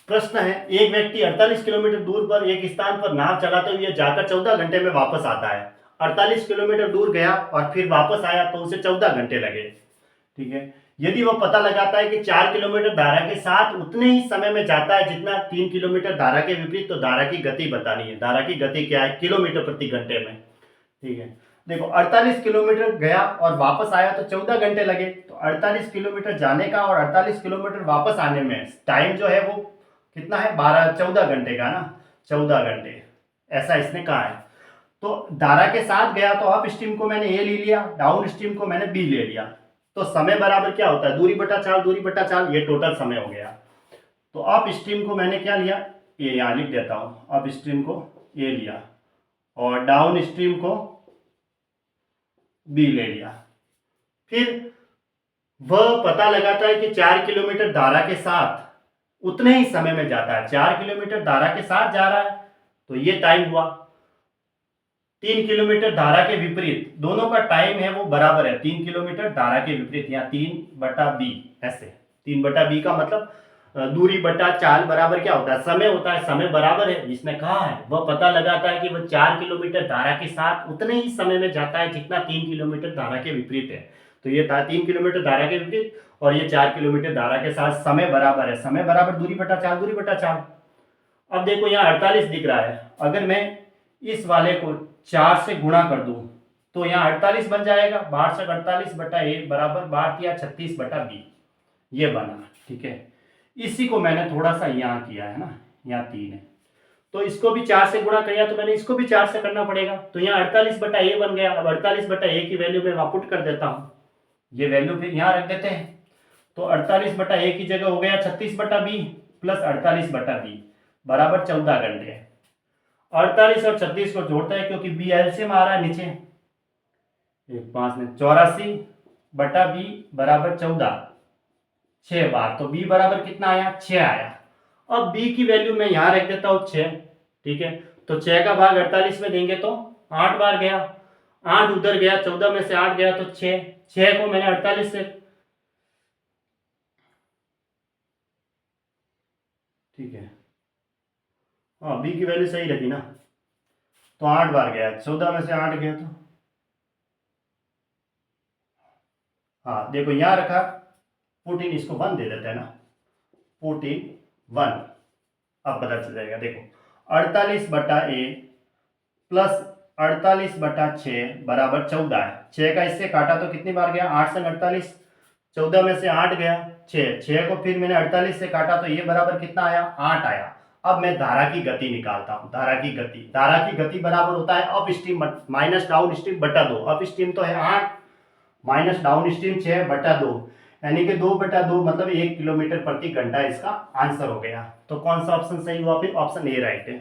प्रश्न है, एक व्यक्ति 48 किलोमीटर दूर पर एक स्थान पर नाव चलाते हुए जाकर 14 घंटे में वापस आता है। 48 किलोमीटर दूर गया और फिर वापस आया तो उसे 14 घंटे लगे। ठीक है, यदि वह पता लगाता है कि 4 किलोमीटर धारा के साथ उतने ही समय में जाता है जितना 3 किलोमीटर धारा के विपरीत, तो धारा की गति बतानी है। धारा की गति क्या है? किलोमीटर प्रति घंटे में। ठीक है, देखो 48 किलोमीटर गया और वापस आया तो 14 घंटे लगे। तो 48 किलोमीटर जाने का और 48 किलोमीटर वापस आने में टाइम जो है वो कितना है? 14 घंटे का ना, 14 घंटे, ऐसा इसने कहा है। तो धारा के साथ गया तो अप स्ट्रीम को मैंने ए ले लिया, डाउन स्ट्रीम को मैंने बी ले लिया। तो समय बराबर क्या होता है? दूरी बटा चाल, दूरी बटा चाल, ये टोटल समय हो गया। तो अप स्ट्रीम को मैंने क्या लिया? ए, यहाँ लिख देता हूं, अप स्ट्रीम को ए लिया और डाउन स्ट्रीम को बी ले लिया। फिर वह पता लगाता है कि 4 किलोमीटर धारा के साथ उतने ही समय में जाता है। 4 किलोमीटर धारा के साथ जा रहा है तो ये टाइम हुआ। 3 किलोमीटर धारा के विपरीत, दोनों का टाइम है वो बराबर है। 3 किलोमीटर धारा के विपरीत, या 3/b, ऐसे 3/b का मतलब दूरी बटा चाल बराबर क्या होता है? समय होता है। समय बराबर है, जिसने कहा है वह पता लगाता है कि वह 4 किलोमीटर धारा के साथ उतने ही समय में जाता है जितना 3 किलोमीटर धारा के विपरीत है। तो ये था 3 किलोमीटर धारा के विपरीत और ये 4 किलोमीटर धारा के साथ समय बराबर है। समय बराबर दूरी बटा चाल, दूरी बटा चाल। अब देखो यहाँ 48 दिख रहा है, अगर मैं इस वाले को 4 से गुणा कर दूं तो यहाँ 48 बन जाएगा। 62 48/a बराबर 12 या 36/b, ये बना। ठीक है, इसी को मैंने थोड़ा सा यहाँ किया है ना, यहाँ 3 है तो इसको भी 4 से गुणा किया तो मैंने इसको भी 4 से करना पड़ेगा। तो यहाँ 48/a बन गया। अब 48/a की वैल्यू मैं वहां पुट कर देता हूँ, ये वैल्यू फिर यहाँ रख देते हैं। तो 48/a की जगह हो गया 36/b प्लस 48/b बराबर 14 घंटे। 48 और 36 को जोड़ता है क्योंकि बी एलसीएम आ रहा है नीचे, 5 में 84/b बराबर 14, 6 बार। तो b बराबर कितना आया? 6 आया। अब b की वैल्यू मैं यहाँ रख देता हूँ 6। ठीक है, तो 6 का भाग 48 में देंगे तो 8 बार गया, 8 उधर गया, 14 में से 8 गया तो 6। 6 को मैंने 48 से, ठीक है, हाँ बी की वैल्यू सही रखी ना, तो 8 बार गया, 14 में से 8 गया तो, हाँ देखो यहाँ रखा, पुट इन, इसको 1 दे देते हैं ना, पुट इन 1। अब पता चल जाएगा। देखो 48/a प्लस 48/6 बराबर 14 है। 6 का इससे काटा तो कितनी बार गया? 8 से 48, 14 में से 8 गया, 6। 6 को फिर मैंने 48 से काटा तो ये बराबर कितना आया? 8 आया। अब मैं धारा की गति निकालता हूं। धारा की गति, धारा की गति बराबर होता है up stream minus down stream बटा 2। अप स्ट्रीम तो है 8 माइनस डाउन स्ट्रीम 6/2, यानी कि 2/2 मतलब 1 किलोमीटर प्रति घंटा इसका आंसर हो गया। तो कौन सा ऑप्शन सही हुआ? फिर ऑप्शन ए राइट है।